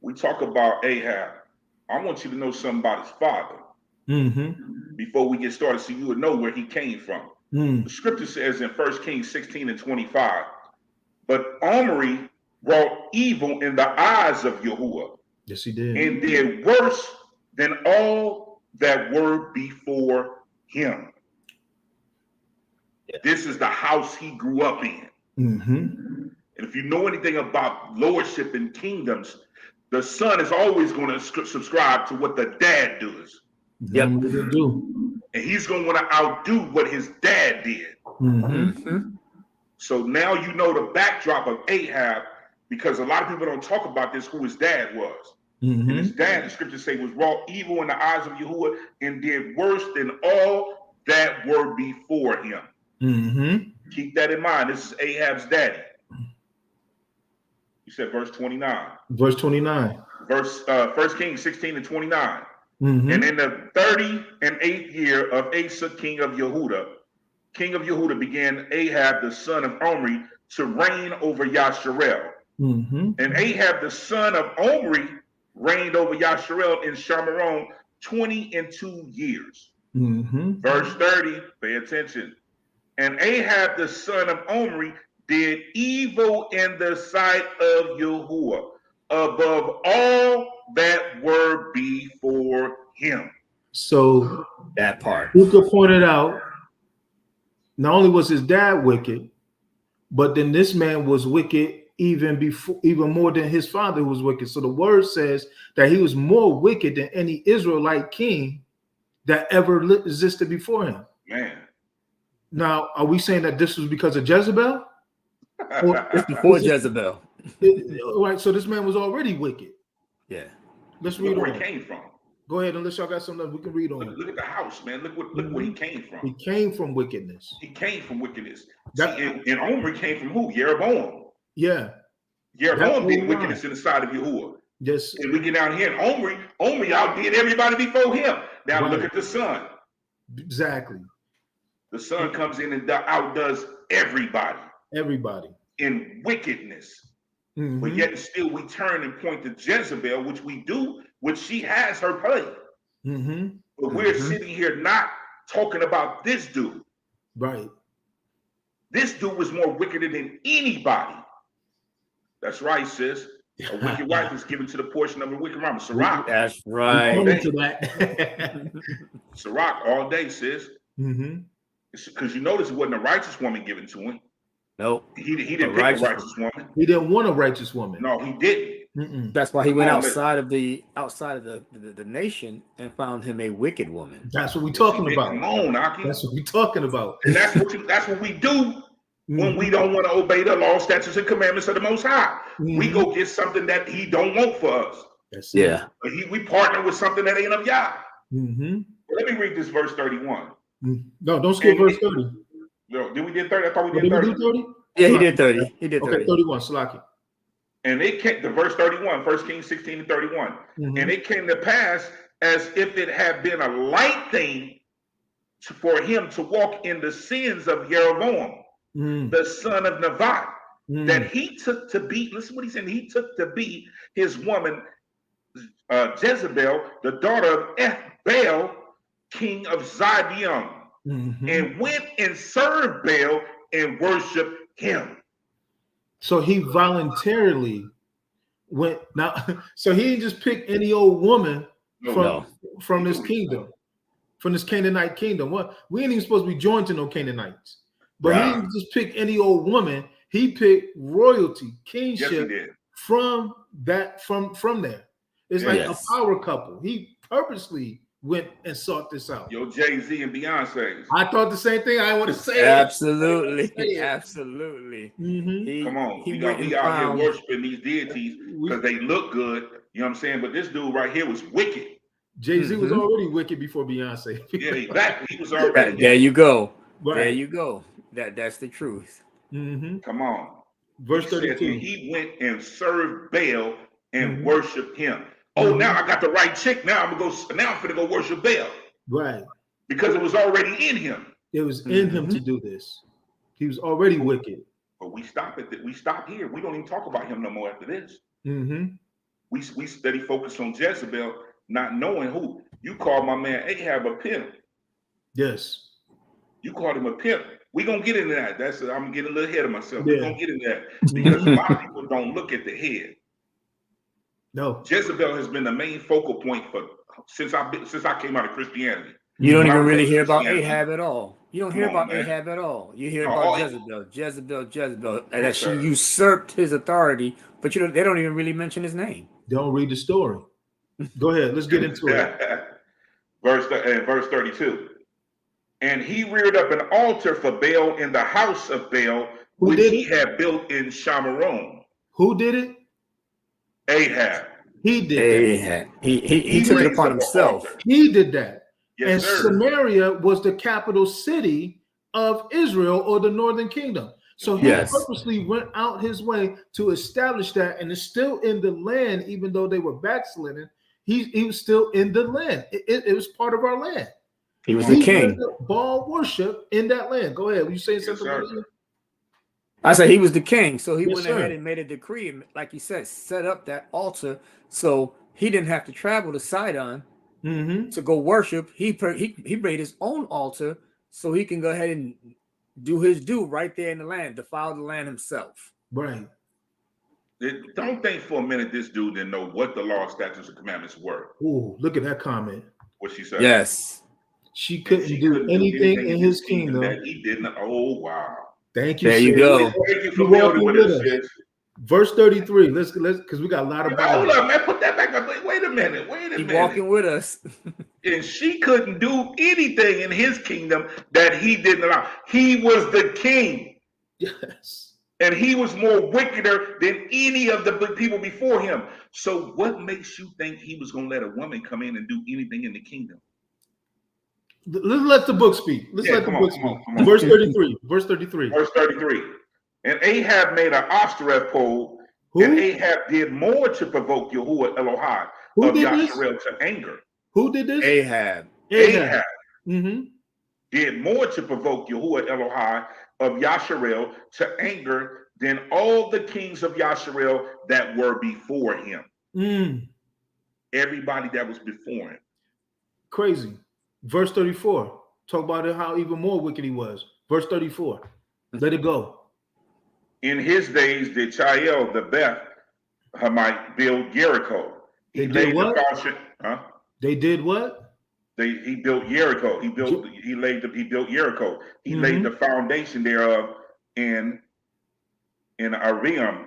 we talk about Ahab. I want you to know something about his father before we get started, so you would know where he came from. The scripture says in 1 Kings 16 and 25, but Omri wrought evil in the eyes of Yahuwah. Yes, he did. And did worse than all that were before him. Yeah. This is the house he grew up in. And if you know anything about lordship and kingdoms, the son is always going to subscribe to what the dad does. Yep. Do. And he's going to want to outdo what his dad did. So now you know the backdrop of Ahab, because a lot of people don't talk about this, who his dad was. And his dad, the scriptures say, was wrought evil in the eyes of Yahuwah and did worse than all that were before him. Keep that in mind. This is Ahab's daddy. You said verse 29. Verse 29. 1 Kings 16 and 29. And in the 38th year of Asa, king of Yehuda, began Ahab, the son of Omri, to reign over Yasharel. And Ahab, the son of Omri, reigned over Yasharel in Shamaron 22 years. Verse 30, pay attention. And Ahab, the son of Omri, did evil in the sight of Yahuwah above all that were before him. So that part. Luca pointed out, not only was his dad wicked, but then this man was wicked even more than his father was wicked. So the word says that he was more wicked than any Israelite king that ever existed before him. Man. Now, are we saying that this was because of Jezebel? It's before Jezebel. Right, so this man was already wicked. Yeah. Let's read where on. He came from. Go ahead, unless y'all got something else we can read on. Look at the house, man. Look where he came from. He came from wickedness. He came from wickedness. And Omri came from who? Jeroboam. Yeah. Jeroboam did wickedness in the side of Yahuwah. Yes. And we get down here, and Omri outdid everybody before him. Now look at the son. Exactly. The son comes in and outdoes everybody. Everybody. In wickedness. But yet still we turn and point to Jezebel, which she has her play. But we're sitting here not talking about this dude. Right. This dude was more wicked than anybody. That's right, sis. A wicked wife is given to the portion of a wicked mama. Sirach. That's right. Sirach all day, sis. Because you notice it wasn't a righteous woman given to him. Nope. He didn't pick a righteous woman. He didn't want a righteous woman. No, he didn't. That's why he went outside of the nation and found him a wicked woman. That's what we're talking about. Come on, Aki. That's what we're talking about. And that's what we do when we don't want to obey the law, statutes, and commandments of the Most High. We go get something that he don't want for us. Yeah. But we partner with something that ain't of Yah. Let me read this verse 31. No, don't skip verse 30. No, did we did 30? I thought we did 30. Did we do 30? Yeah, he did 30. He did 30. Okay, 31, Salaki. And it came to verse 31, 1 Kings 16 and 31. And it came to pass as if it had been a light thing for him to walk in the sins of Jeroboam, the son of Nevat, that he took to be, listen what he said, he took to be his woman, Jezebel, the daughter of Baal, king of Zidon, and went and served Baal and worshiped him. So he voluntarily went now. So he didn't just pick any old woman from this kingdom, from this Canaanite kingdom. What we ain't even supposed to be joined to no Canaanites, but he didn't just pick any old woman. He picked royalty, kingship from there. It's like a power couple. He purposely went and sought this out. Yo, Jay-Z and Beyonce. I thought the same thing. I want to say absolutely. Absolutely. Come on. We out here worshiping these deities because they look good. You know what I'm saying? But this dude right here was wicked. Jay-Z was already wicked before Beyonce. Yeah, exactly. He was already there you go. Right. There you go. That's the truth. Come on. Verse 32. He went and served Baal and worshiped him. Oh, now I got the right chick. Now I'm gonna go worship Baal. Right. Because it was already in him. It was in him to do this. He was already wicked. But we stop here. We don't even talk about him no more after this. We steady focus on Jezebel, not knowing who. You call my man Ahab a pimp. Yes. You called him a pimp. We're going to get into that. I'm getting a little ahead of myself. Yeah. We're going to get into that because a lot of people don't look at the head. No. Jezebel has been the main focal point since I came out of Christianity. You don't even really hear about Ahab at all. You don't hear about Ahab at all. You hear about Jezebel, and that she usurped his authority, but they don't even really mention his name. Don't read the story. Go ahead. Let's get into it. Verse 32. And he reared up an altar for Baal in the house of Baal, which he had built in Shamaron. Who did it? Ahab. He did Ahab. He took it upon himself. He did that. Yes, and sir. Samaria was the capital city of Israel, or the northern kingdom. So he purposely went out his way to establish that, and is still in the land, even though they were backslidden. He was still in the land. It was part of our land. He was the king. Baal worship in that land. Go ahead. Were you saying something? I said he was the king, so he went ahead and made a decree, like he said, set up that altar, so he didn't have to travel to Sidon to go worship. He made his own altar, so he can go ahead and do his due right there in the land, defile the land himself. Right. Don't think for a minute this dude didn't know what the law, statutes, and commandments were. Oh, look at that comment. What she said? Yes. She couldn't do anything in his kingdom that he didn't. Oh, wow. Thank you. There you go. Thank you for building with us. Verse 33. Let's because we got a lot of Hold up, man. Put that back up. Wait a minute. Keep walking with us. And she couldn't do anything in his kingdom that he didn't allow. He was the king. Yes. And he was more wickeder than any of the people before him. So what makes you think he was going to let a woman come in and do anything in the kingdom? Let's let the book speak. Let's let the book speak. Verse 33. Verse 33. Verse 33. And Ahab made an Ashtoreth pole, and Ahab did more to provoke Yahuwah Elohai of Yasharel to anger. Who did this? Ahab. Did more to provoke Yahuwah Elohai of Yasharel to anger than all the kings of Yasharel that were before him. Everybody that was before him. Crazy. Verse 34. Talk about it, how even more wicked he was. Verse 34. Let it go. In his days did Chael the Beth Hamite build Jericho. They did what? They did what? He built Jericho. He built Jericho. He laid the foundation thereof in Arabam.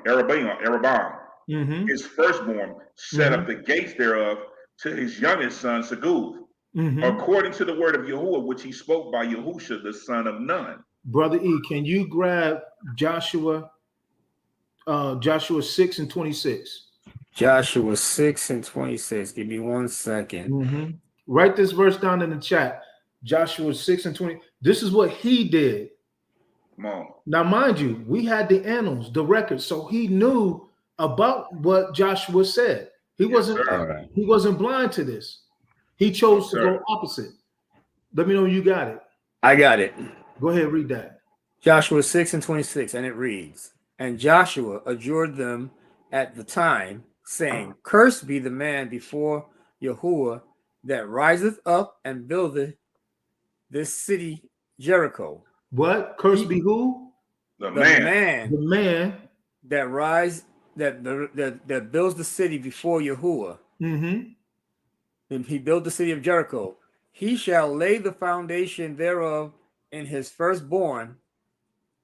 His firstborn set up the gates thereof to his youngest son Seguv, according to the word of Yahuwah, which he spoke by Yahusha, the son of Nun. Brother E, can you grab Joshua 6 and 26? Joshua 6 and 26. Give me 1 second. Write this verse down in the chat. Joshua 6 and 20. This is what he did. Come on. Now, mind you, we had the annals, the records, so he knew about what Joshua said. He wasn't blind to this. He chose to go opposite. Let me know you got it. I got it. Go ahead, read that. Joshua 6 and 26, and it reads, and Joshua adjured them at the time, saying, cursed be the man before Yahuwah that riseth up and buildeth this city Jericho. What? Cursed be who? The man that builds the city before Yahuwah. And he built the city of Jericho. He shall lay the foundation thereof in his firstborn,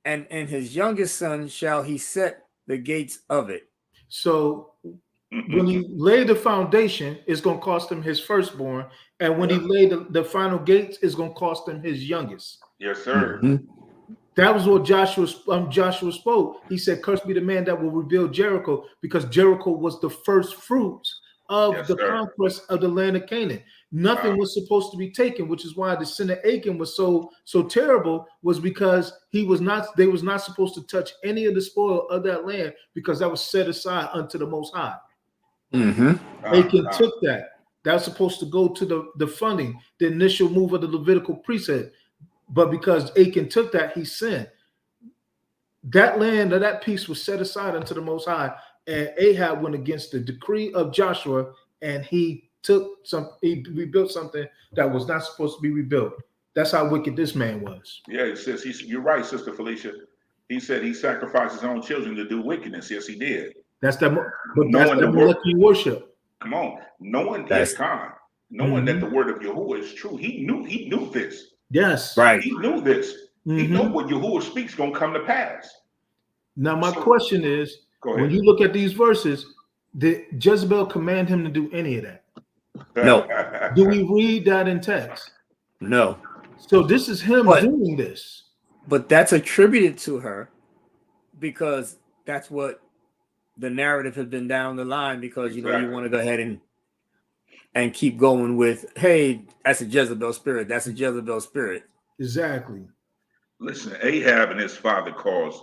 and in his youngest son shall he set the gates of it. So when he laid the foundation, it's going to cost him his firstborn, and when he laid the final gates, it's going to cost him his youngest. Yes, sir. That was what Joshua spoke. He said, cursed be the man that will rebuild Jericho, because Jericho was the first fruits of the conquest of the land of Canaan. Nothing was supposed to be taken, which is why the sin of Achan was so terrible, was because they was not supposed to touch any of the spoil of that land, because that was set aside unto the Most High. Achan took that. That was supposed to go to the funding, the initial move of the Levitical priesthood. But because Achan took that, he sinned. That land or that piece was set aside unto the Most High, and Ahab went against the decree of Joshua, and he rebuilt something that was not supposed to be rebuilt. That's how wicked this man was. Yeah, it says you're right, Sister Felicia. He said he sacrificed his own children to do wickedness. Yes, he did. That's the molecular worship. Come on, knowing that the word of Yahuwah is true. He knew this. Yes, right. He knew this. He knew what Yahuwah speaks gonna come to pass. Now, my question is, when you look at these verses, did Jezebel command him to do any of that? No. Do we read that in text? No. So this is him doing this. But that's attributed to her because that's what the narrative has been down the line, because you want to go ahead and keep going with, hey, that's a Jezebel spirit. That's a Jezebel spirit. Exactly. Listen, Ahab and his father caused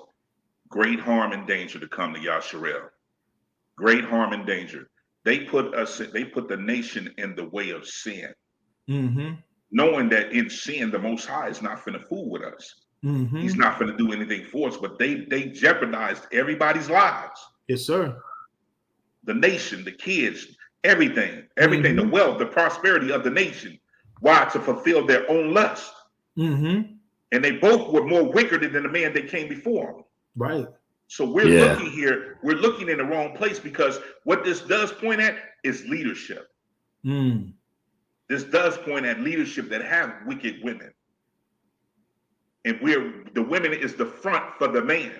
great harm and danger to come to Yasharel. Great harm and danger. They put the nation in the way of sin. Knowing that in sin, the Most High is not finna fool with us. He's not finna do anything for us, but they jeopardized everybody's lives. Yes, sir. The nation, the kids, everything, the wealth, the prosperity of the nation. Why? To fulfill their own lust. And they both were more wicked than the man that came before them. Right. So we're looking here, we're looking in the wrong place, because what this does point at is leadership. This does point at leadership that have wicked women. And the women is the front for the man.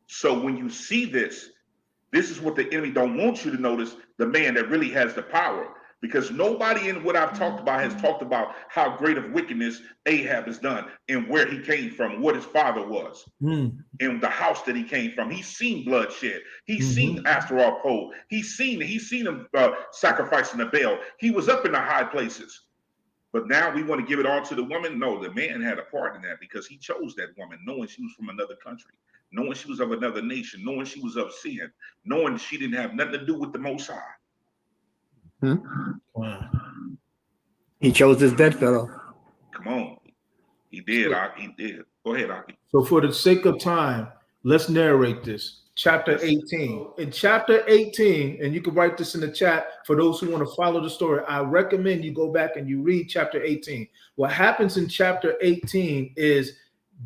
So when you see this is what the enemy don't want you to notice, the man that really has the power. Because nobody in what I've talked about has talked about how great of wickedness Ahab has done and where he came from, what his father was, in the house that he came from. He's seen bloodshed. He's seen Astaroth pole. He's seen him sacrificing the Baal. He was up in the high places. But now we want to give it all to the woman. No, the man had a part in that, because he chose that woman, knowing she was from another country, knowing she was of another nation, knowing she was of sin, knowing she didn't have nothing to do with the Most High. Wow. He chose his bedfellow. Come on. He did. He did. Go ahead, Aki. So for the sake of time, let's narrate this. Chapter 18. In chapter 18, and you can write this in the chat for those who want to follow the story, I recommend you go back and you read chapter 18. What happens in chapter 18 is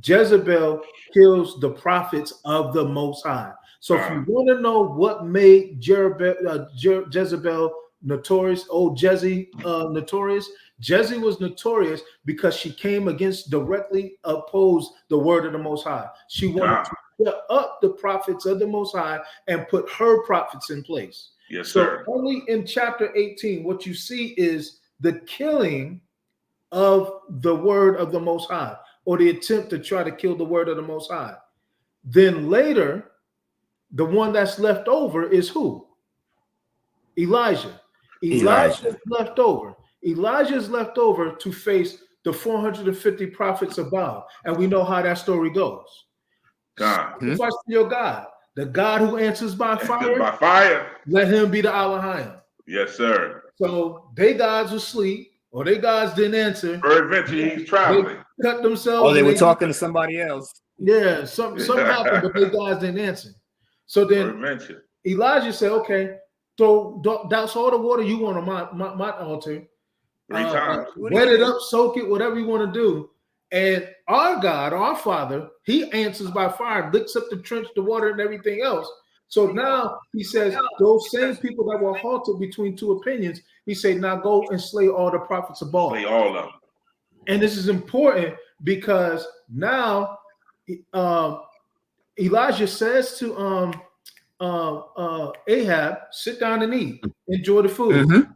Jezebel kills the prophets of the Most High. So if you want to know what made Jezebel notorious, notorious, Jezebel was notorious because she came against, directly opposed the word of the Most High. She wanted to put up the prophets of the Most High and put her prophets in place. Yes, sir. So only in chapter 18, what you see is the killing of the word of the Most High, or the attempt to try to kill the word of the Most High. Then later, the one that's left over is who? Elijah. Elijah is left over. Elijah is left over to face the 450 prophets of Baal. And we know how that story goes. Sacrifice to your God. The God who answers by fire. Let him be the Elohim. Yes, sir. So they gods were asleep, or they gods didn't answer. Peradventure he's traveling. They cut themselves. Or they were talking to somebody else. Yeah, something happened, but they gods didn't answer. So then Elijah said, okay, douse all the water you want on my altar. 3 times. Wet it up, soak it, whatever you want to do. And our God, our Father, he answers by fire, licks up the trench, the water, and everything else. So now he says, those same people that were halted between two opinions, he said, now go and slay all the prophets of Baal. Slay all of them. And this is important because now Elijah says to Ahab, sit down and eat, enjoy the food.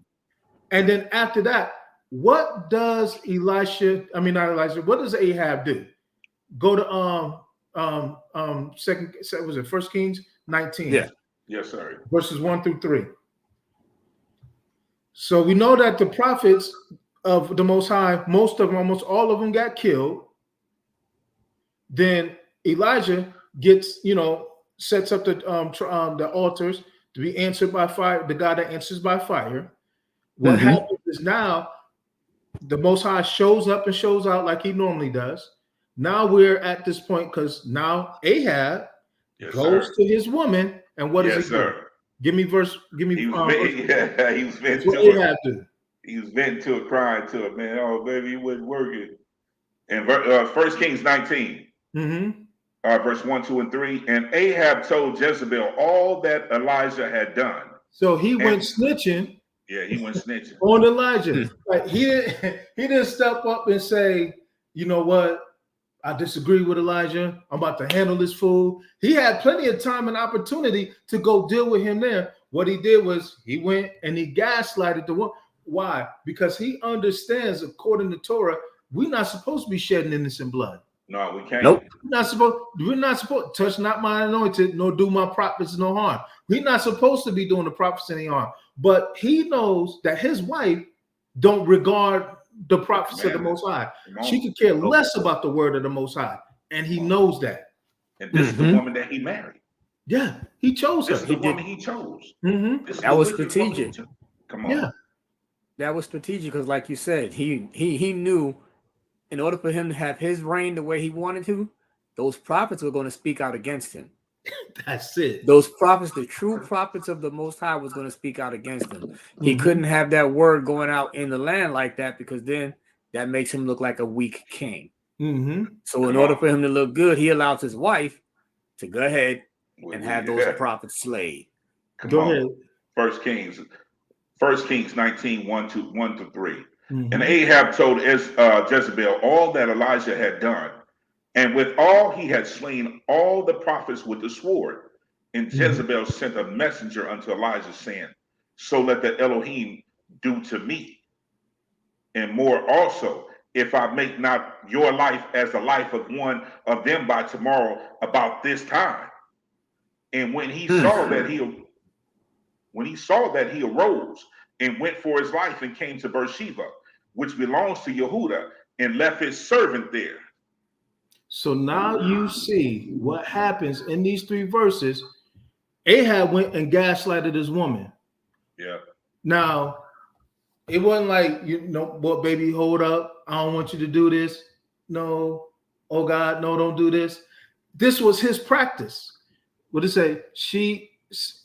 And then after that, what does what does Ahab do? Go to First Kings 19. Yeah. Yes, sir. Verses 1 through 3. So we know that the prophets of the Most High, almost all of them got killed. Then Elijah gets, sets up the altars to be answered by fire, the God that answers by fire. What happens is now the Most High shows up and shows out like he normally does. Now we're at this point because now Ahab goes to his woman, and what does he do? Give me verse. Give me. He was venting to her. He was venting to her, crying to her, man. Oh, baby, it wasn't working. And 1 Kings 19, verse 1, 2, and 3. And Ahab told Jezebel all that Elijah had done. So he went snitching. Yeah, he went snitching on Elijah. Like he didn't step up and say, you know what? I disagree with Elijah. I'm about to handle this fool. He had plenty of time and opportunity to go deal with him there. What he did was he went and he gaslighted the one. Why? Because he understands, according to Torah, we're not supposed to be shedding innocent blood. No, we can't. Nope. We're not supposed to touch not my anointed, nor do my prophets no harm. We're not supposed to be doing the prophets any harm. But he knows that his wife don't regard the prophets of the Most High. She could care less about the word of the Most High. And he knows that. And this is the woman that he married. Yeah, he chose her. This is the woman he chose. That was strategic. Come on. Yeah. That was strategic because, like you said, he knew in order for him to have his reign the way he wanted to, those prophets were going to speak out against him. That's it. Those prophets, the true prophets of the Most High, was going to speak out against him. He couldn't have that word going out in the land like that because then that makes him look like a weak king. So in order for him to look good, he allows his wife to go ahead and have those prophets slayed. Go ahead. 1 Kings 19, 1 to 3. And Ahab told Jezebel all that Elijah had done. And with all he had slain all the prophets with the sword. And Jezebel sent a messenger unto Elijah, saying, so let the Elohim do to me, and more also, if I make not your life as the life of one of them by tomorrow about this time. And when he saw that he arose and went for his life and came to Beersheba, which belongs to Yehuda, and left his servant there. So now you see what happens in these 3 verses. Ahab went and gaslighted his woman. Yeah. Now, it wasn't like, you know, but baby, hold up. I don't want you to do this. No. Oh God, no, don't do this. This was his practice. What did it say?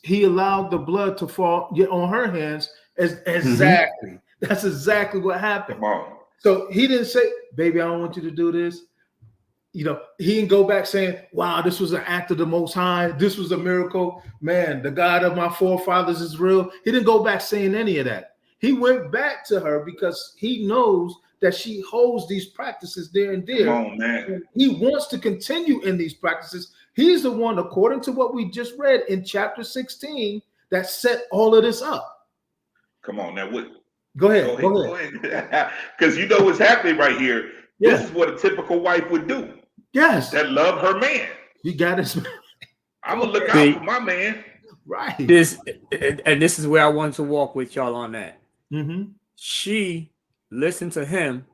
He allowed the blood to fall on her hands. Exactly. That's exactly what happened. Come on. So he didn't say, baby, I don't want you to do this. You know, he didn't go back saying, wow, this was an act of the Most High. This was a miracle. Man, the God of my forefathers is real. He didn't go back saying any of that. He went back to her because he knows that she holds these practices there and there. Come on, man. And he wants to continue in these practices. He's the one, according to what we just read in chapter 16, that set all of this up. Come on, now what? Go ahead. Because you know what's happening right here. Yeah. This is what a typical wife would do. Yes. That love her man. You got it. I'm going to look out for my man. Right. This is where I want to walk with y'all on that. She listened to him,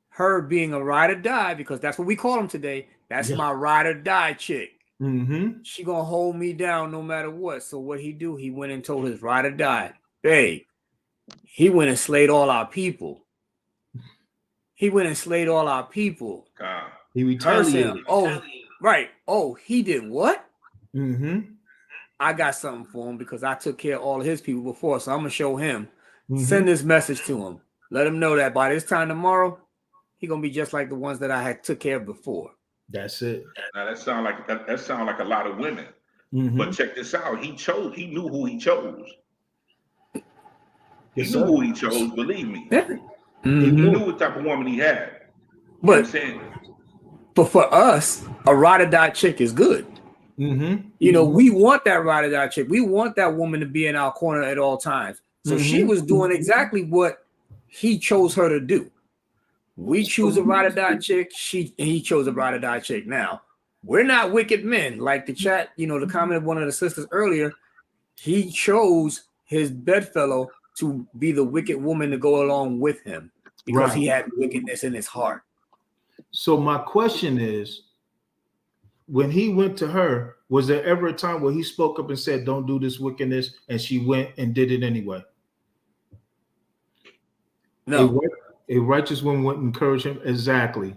her being a ride or die, because that's what we call him today. That's my ride or die chick. She going to hold me down no matter what. So what he do? He went and told his ride or die, babe, he went and slayed all our people. He went and slayed all our people. God. He retaliated. Oh, right. Oh, he did what? I got something for him because I took care of all of his people before. So I'm going to show him. Send this message to him. Let him know that by this time tomorrow, he's going to be just like the ones that I had took care of before. That's it. Now that sound like a lot of women. But check this out. He knew who he chose. He knew who he chose, believe me. He knew what type of woman he had. But for us, a ride or die chick is good. You know, we want that ride or die chick. We want that woman to be in our corner at all times. So she was doing exactly what he chose her to do. We choose a ride or die chick. He chose a ride or die chick. Now, we're not wicked men. Like the chat, you know, the comment of one of the sisters earlier, he chose his bedfellow to be the wicked woman to go along with him because he had wickedness in his heart. So my question is, when he went to her, was there ever a time where he spoke up and said, don't do this wickedness, and she went and did it anyway? No. A righteous woman would encourage him. Exactly.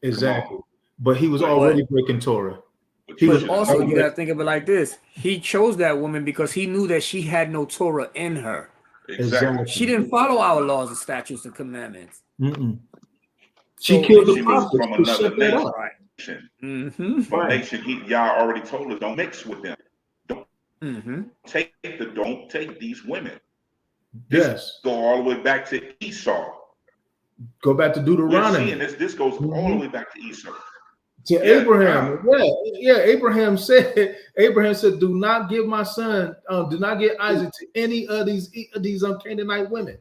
But he was already breaking Torah. But also, you got to think of it like this. He chose that woman because he knew that she had no Torah in her. Exactly. She didn't follow our laws and statutes and commandments. She killed the prophets from another nation. Right. From nation, Yah already told us, don't mix with them. Don't take these women. This go all the way back to Esau. Go back to Deuteronomy. We're seeing this goes all the way back to Esau. To Abraham. Abraham said, do not give my son, do not give Isaac to any of these Canaanite women.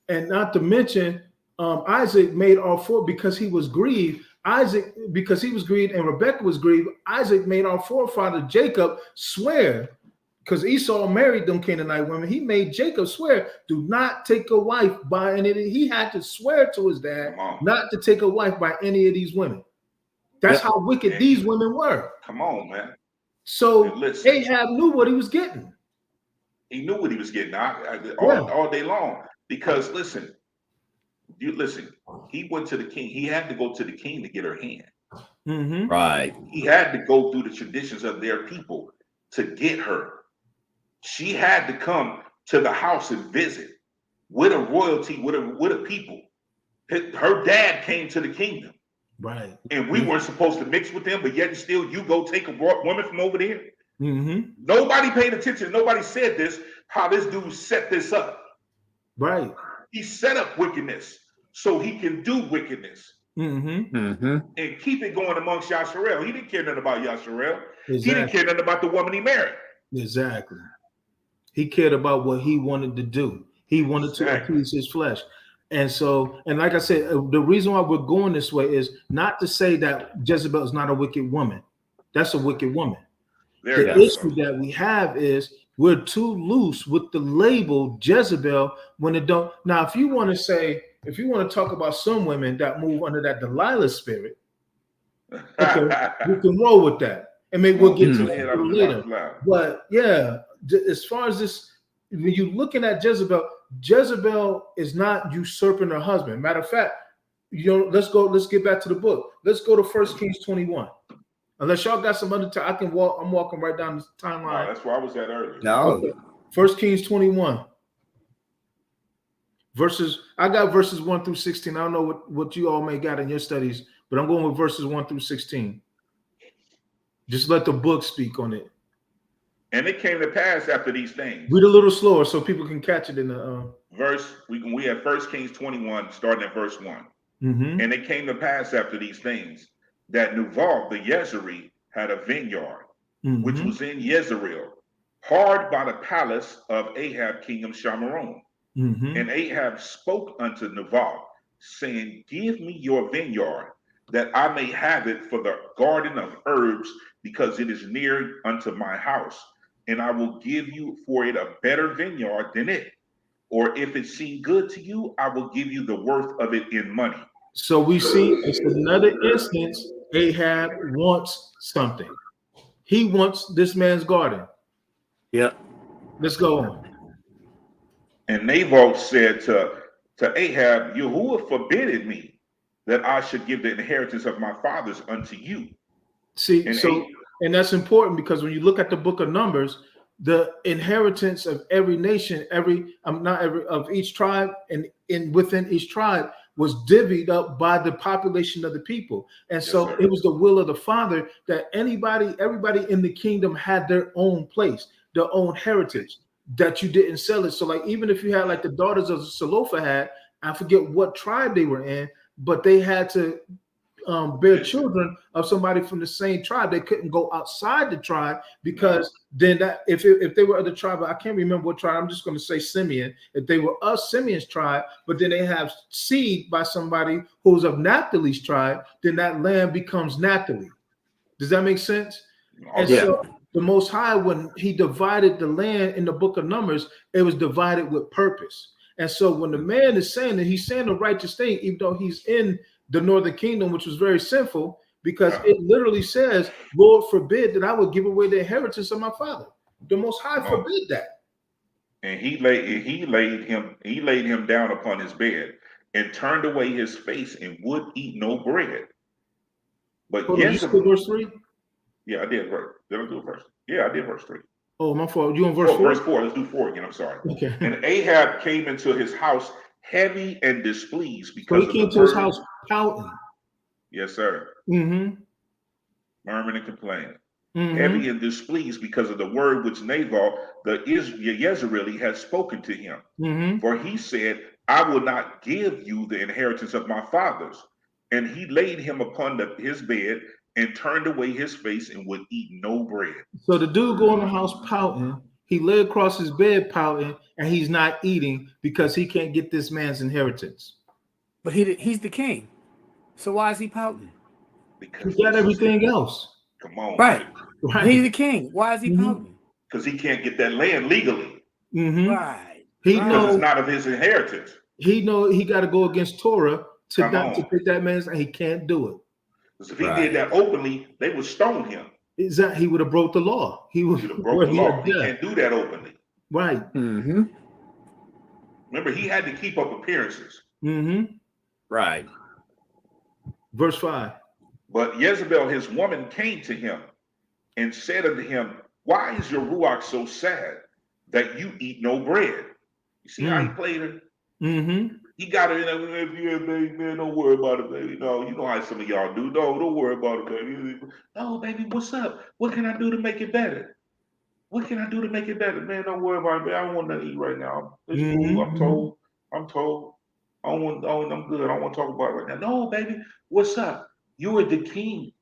And not to mention, Isaac made all four because he was grieved. Because he was grieved and Rebekah was grieved, Isaac made our forefather Jacob swear, because Esau married them Canaanite women. He made Jacob swear, do not take a wife by any. He had to swear to his dad not to take a wife by any of these women. That's how wicked these women were. Come on, man. So Ahab knew what he was getting. He knew what he was getting all day long. Because listen, he went to the king. He had to go to the king to get her hand. Right. He had to go through the traditions of their people to get her. She had to come to the house and visit with a royalty, with a people. Her dad came to the kingdom. Right. And we weren't supposed to mix with them, but yet still you go take a woman from over there. Nobody paid attention. Nobody said this, how this dude set this up. Right. He set up wickedness so he can do wickedness. And keep it going amongst Yasharel. He didn't care nothing about Yasharel. He didn't care nothing about the woman he married. Exactly. He cared about what he wanted to do. He wanted to appease his flesh. And so, and like I said, the reason why we're going this way is not to say that Jezebel is not a wicked woman. That's a wicked woman. The issue that we have is we're too loose with the label Jezebel when it don't. Now, if you want to talk about some women that move under that Delilah spirit, okay, we can roll with that. And maybe we'll get to that later. But yeah, as far as this, when you're looking at Jezebel is not usurping her husband. Matter of fact, let's get back to the book. Let's go to 1 Kings 21. Unless y'all got some other time, I'm walking right down the timeline. No, that's where I was at earlier. No. Okay. 1 Kings 21. I got verses 1 through 16. I don't know what you all may got in your studies, but I'm going with verses 1 through 16. Just let the book speak on it. And it came to pass after these things. Read a little slower so people can catch it in the verse. We have 1 Kings 21, starting at verse 1. And it came to pass after these things that Naval the Jezreel had a vineyard, which was in Jezreel, hard by the palace of Ahab, king of Shamaron. And Ahab spoke unto Naval, saying, give me your vineyard, that I may have it for the garden of herbs, because it is near unto my house. And I will give you for it a better vineyard than it. Or if it seem good to you, I will give you the worth of it in money. So we see it's another instance. Ahab wants something. He wants this man's garden. Yeah. Let's go on. And Naval said to Ahab, Yahuwah forbidden me that I should give the inheritance of my fathers unto you. See, and that's important because when you look at the book of Numbers, the inheritance of every nation, of each tribe and within each tribe was divvied up by the population of the people. And so it was the will of the Father that everybody in the kingdom had their own place, their own heritage, that you didn't sell it. So like, even if you had like the daughters of Zelophehad, I forget what tribe they were in, but they had to bear children of somebody from the same tribe. They couldn't go outside the tribe because then that if they were of the tribe, I can't remember what tribe, I'm just going to say Simeon. If they were of Simeon's tribe, but then they have seed by somebody who's of Naphtali's tribe, then that land becomes Naphtali. Does that make sense? And so the Most High, when he divided the land in the book of Numbers, it was divided with purpose. And so when the man is saying that, he's saying the righteous thing, even though he's in the northern kingdom, which was very sinful, because it literally says, Lord forbid that I would give away the inheritance of my father. The Most High forbid that. And he laid him down upon his bed and turned away his face and would eat no bread. But Jezebel, verse 3. Yeah, I did verse. Did I do verse? Yeah, I did verse 3. Oh, my fault. You on verse 4? Verse 4. Let's do 4 again. I'm sorry. Okay. And Ahab came into his house heavy and displeased because so he came to his house pouting. Yes, sir. Mm-hmm. Murmuring and complaining. Mm-hmm. Heavy and displeased because of the word which Nabal the Jezebel had spoken to him. Mm-hmm. For he said, I will not give you the inheritance of my fathers. And he laid him upon his bed and turned away his face and would eat no bread. So the dude go in the house pouting. He lay across his bed pouting, and he's not eating because he can't get this man's inheritance. But he's the king. So why is he pouting? Because he got everything else. Come on. Right. Right. He's the king. Why is he pouting? Because he can't get that land legally. Mm-hmm. Right. Because it's not of his inheritance. He know he got to go against Torah to pick that man's, and he can't do it. Because if he did that openly, they would stone him. Exactly. He would have broke the law. He would have broke the law. He can't do that openly. Right. Mm-hmm. Remember, he had to keep up appearances. Mm-hmm. Right. Verse 5. But Jezebel, his woman, came to him and said unto him, why is your ruach so sad that you eat no bread? You see how he played her? Mm-hmm. He got her in there, yeah, baby, man, don't worry about it, baby. No, you know how some of y'all do. No, don't worry about it, baby. No, baby, what's up? What can I do to make it better? What can I do to make it better? Man, don't worry about it, man. I don't want nothing to eat right now. It's cool. I'm told. I'm good. I don't want to talk about it right now. No, baby, what's up? You are the king.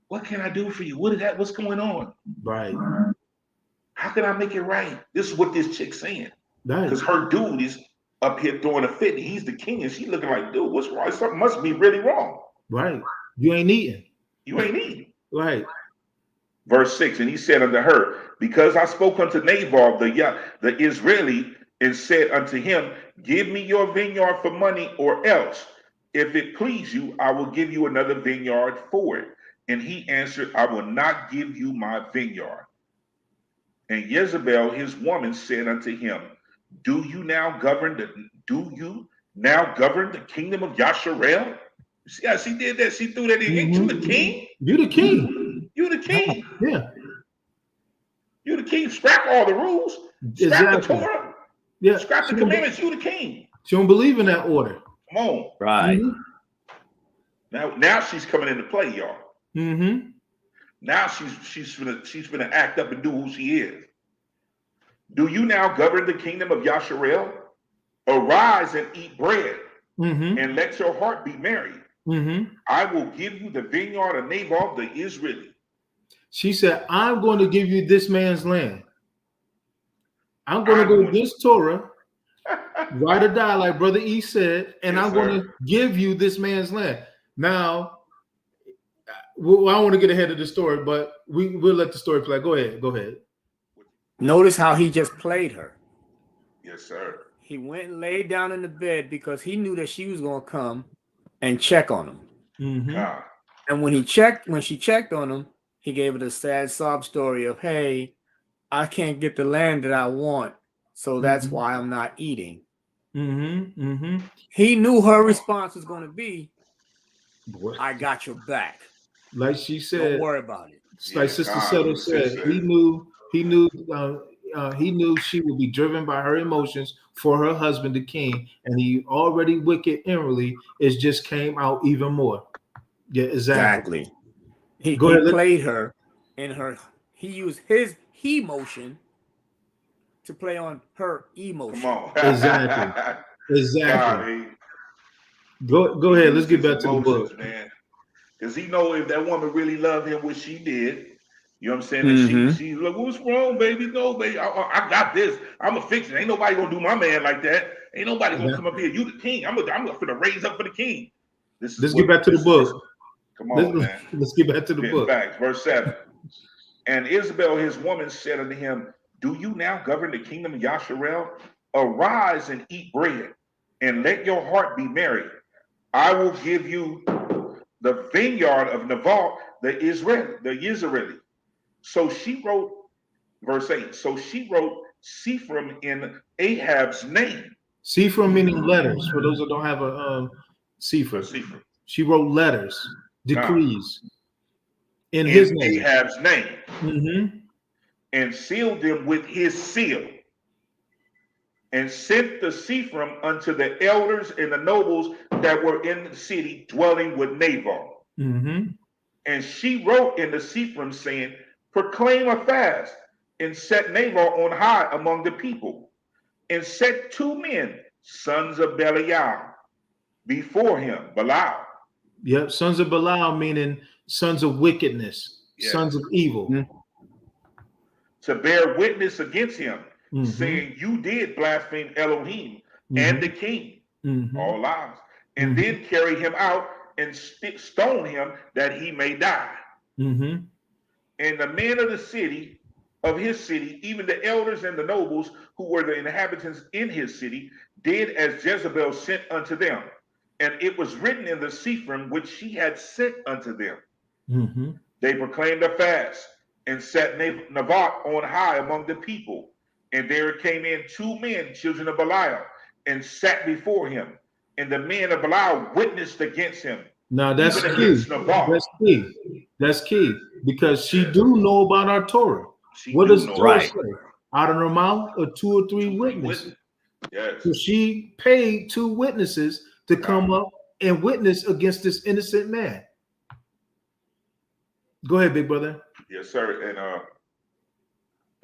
What can I do for you? What's going on? Right. How can I make it right? This is what this chick's saying. Right. Because her dude is up here throwing a fit. He's the king, and she's looking like, dude, what's wrong? Something must be really wrong. Right. You ain't eating. You ain't eating. Right. Verse 6, and he said unto her, because I spoke unto Nabal the Israeli, and said unto him, give me your vineyard for money, or else, if it please you, I will give you another vineyard for it. And he answered, I will not give you my vineyard. And Jezebel, his woman, said unto him, do you now govern the kingdom of Yasharel? See how she did that? She threw that in. Ain't you the king? You the king. You the king. Yeah. You the king. Scrap all the rules. Scrap the Torah. Yeah. Scrap the commandments. You the king. She don't believe in that order. Come on. Right. Now she's coming into play, y'all. Mm-hmm. Now she's gonna act up and do who she is. Do you now govern the kingdom of Yasharel? Arise and eat bread, and let your heart be merry. I will give you the vineyard of Nabal the Israeli. She said, I'm going to give you this man's land. I'm going to go against Torah, ride or die, like Brother E said, and I'm going to give you this man's land. Now, I don't want to get ahead of the story, but we'll let the story play. Go ahead. Notice how he just played her. Yes, sir. He went and laid down in the bed because he knew that she was going to come and check on him. And when she checked on him, he gave her the sad sob story of, hey, I can't get the land that I want, so that's why I'm not eating. He knew her response was going to be, I got your back. Like she said, don't worry about it. Like Sister Settle said, he knew she would be driven by her emotions for her husband, the king, and he already wicked inwardly. It just came out even more. Yeah, exactly. He played her in her. He used his emotion to play on her emotion. Come on. Exactly. Go ahead. Let's get back to the book, man. Because he know if that woman really loved him, what she did. You know what I'm saying? And she's like, what's wrong, baby? No, baby, I got this. I'm a fix it. Ain't nobody gonna do my man like that. Ain't nobody gonna come up here. You the king. I'm gonna raise up for the king. Let's get back to the book. Come on, man. Let's get back to the book. Facts. Verse 7. And Jezebel, his woman, said unto him, do you now govern the kingdom of Yasharel? Arise and eat bread, and let your heart be merry. I will give you the vineyard of Nabal, the Israeli. So she wrote, verse 8, so she wrote Sephram in Ahab's name. Sephram meaning letters, for those that don't have a Sephram. She wrote letters, decrees. in his name, Ahab's name, and sealed them with his seal, and sent the Sephram unto the elders and the nobles that were in the city dwelling with Nabal. And she wrote in the Sephram, saying, proclaim a fast, and set Nabal on high among the people, and set 2 men, sons of Belial, before him, Belial. Yep, sons of Belial, meaning sons of wickedness, sons of evil. To bear witness against him, saying, you did blaspheme Elohim and the king, all lies, and then carry him out and stone him that he may die. And the men of the city, of his city, even the elders and the nobles who were the inhabitants in his city, did as Jezebel sent unto them. And it was written in the Sephram which she had sent unto them. They proclaimed a fast and set Naboth on high among the people. And there came in 2 men, children of Belial, and sat before him. And the men of Belial witnessed against him. Now that's key. That's key. That's key. Because she do know about our Torah. What does Torah say? Out of her mouth are 2 or 3 witnesses. So she paid 2 witnesses to come up and witness against this innocent man. Go ahead, big brother. Yes, sir.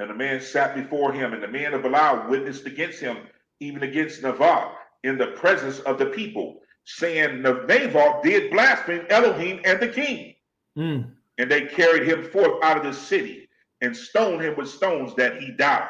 And the man sat before him, and the men of Belial witnessed against him, even against Naboth, in the presence of the people, saying, Naboth did blaspheme Elohim and the king. And they carried him forth out of the city and stoned him with stones that he died.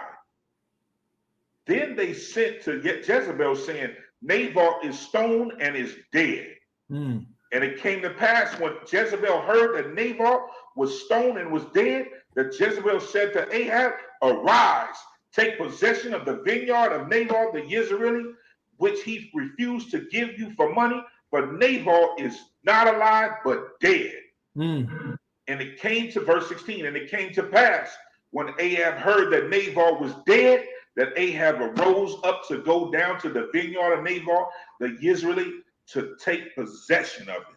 Then they sent to Jezebel, saying, Naboth is stoned and is dead. And it came to pass when Jezebel heard that Naboth was stoned and was dead, that Jezebel said to Ahab, arise, take possession of the vineyard of Naboth the Jezreeli, which he refused to give you for money, but Naboth is not alive, but dead. And it came to verse 16, and it came to pass when Ahab heard that Naboth was dead, that Ahab arose up to go down to the vineyard of Naboth the Jezreeli to take possession of it.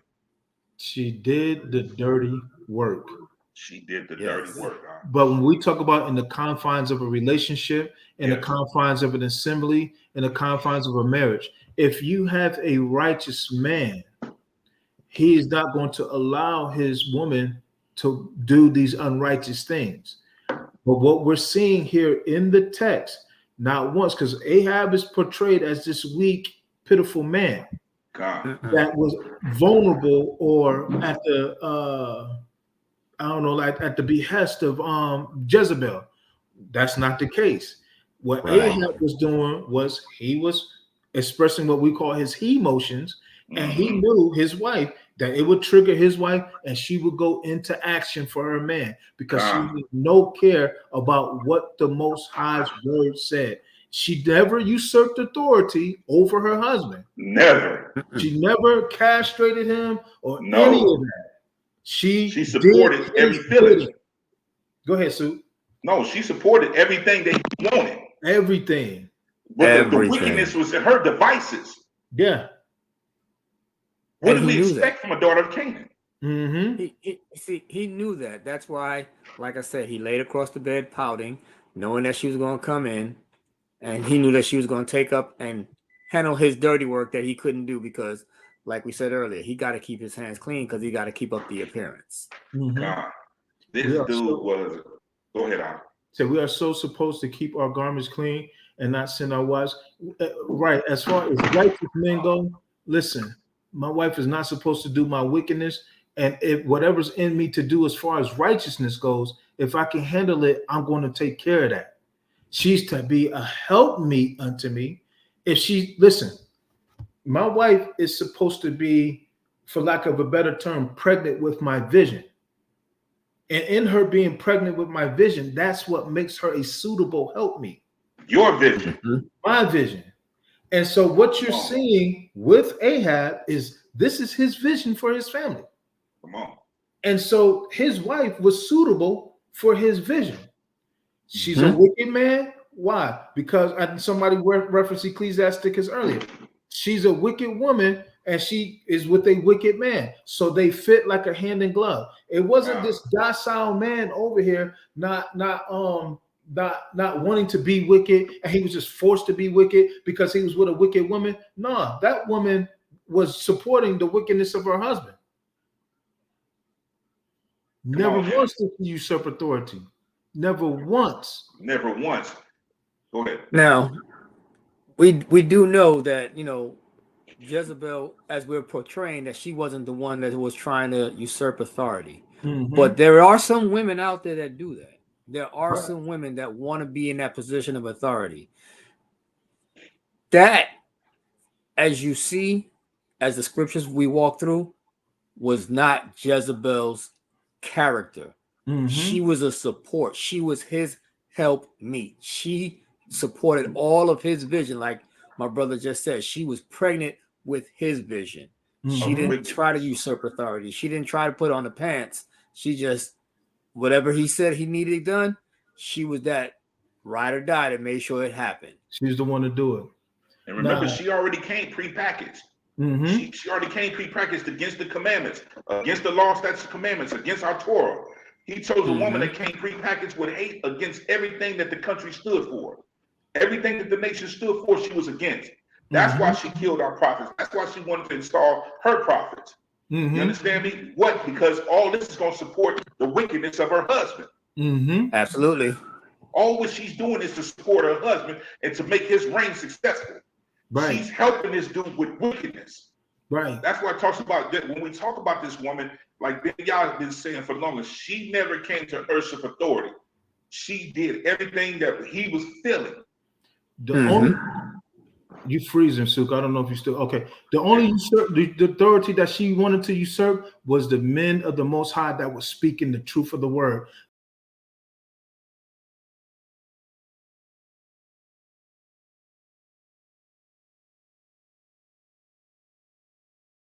She did the dirty work. She did the dirty work. But when we talk about in the confines of a relationship, in the confines of an assembly, in the confines of a marriage, if you have a righteous man, he is not going to allow his woman to do these unrighteous things. But what we're seeing here in the text, not once, because Ahab is portrayed as this weak, pitiful man that was vulnerable or at the I don't know, like at the behest of Jezebel. That's not the case. What Ahab was doing was he was expressing what we call his he emotions, and he knew his wife, that it would trigger his wife, and she would go into action for her man because she had no care about what the Most High's word said. She never usurped authority over her husband. Never. She never castrated him or any of that. She supported every village. Go ahead, Sue. No, she supported everything they wanted. Everything. But the wickedness was in her devices. Yeah. What do we expect from a daughter of Canaan? He knew that. That's why, like I said, he laid across the bed pouting, knowing that she was going to come in, and he knew that she was going to take up and handle his dirty work that he couldn't do because, like we said earlier, he got to keep his hands clean because he got to keep up the appearance. This dude was. Go ahead, Al. So we are so supposed to keep our garments clean and not send our wives. Right. As far as righteous men go, listen, my wife is not supposed to do my wickedness. And if whatever's in me to do as far as righteousness goes, if I can handle it, I'm going to take care of that. She's to be a helpmeet unto me. If she, listen, my wife is supposed to be, for lack of a better term, pregnant with my vision. And in her being pregnant with my vision, that's what makes her a suitable helpmeet. Your vision. My vision. And so what you're seeing with Ahab is this is his vision for his family. Come on. And so his wife was suitable for his vision. She's a wicked man. Why? Because somebody referenced Ecclesiasticus earlier. She's a wicked woman and she is with a wicked man. So they fit like a hand in glove. It wasn't this docile man over here not wanting to be wicked, and he was just forced to be wicked because he was with a wicked woman. No, that woman was supporting the wickedness of her husband. Never once did she usurp authority. Never once. Never once. Go ahead. Now, we do know that, you know, Jezebel, as we're portraying, that she wasn't the one that was trying to usurp authority. But there are some women out there that do that. There are some women that want to be in that position of authority. That, as you see, as the scriptures we walk through, was not Jezebel's character. She was a support. She was his helpmeet. She supported all of his vision. Like my brother just said, she was pregnant with his vision. She didn't try to usurp authority. She didn't try to put on the pants. She just, whatever he said he needed done, she was that ride or die that made sure it happened. She's the one to do it. And remember, she already came prepackaged. She already came prepackaged against the commandments, against the law, statutes, commandments, against our Torah. He chose a woman that came prepackaged with hate against everything that the country stood for. Everything that the nation stood for, she was against. That's why she killed our prophets. That's why she wanted to install her prophets. You understand me? What? Because all this is going to support the wickedness of her husband. Absolutely. All what she's doing is to support her husband and to make his reign successful. Right. She's helping this dude with wickedness. Right. That's why it talks about that. When we talk about this woman, like y'all have been saying for longer, she never came to usurp authority. She did everything that he was feeling. The only you freezing, Suk. I don't know if you still okay. The only the authority that she wanted to usurp was the men of the Most High that was speaking the truth of the word.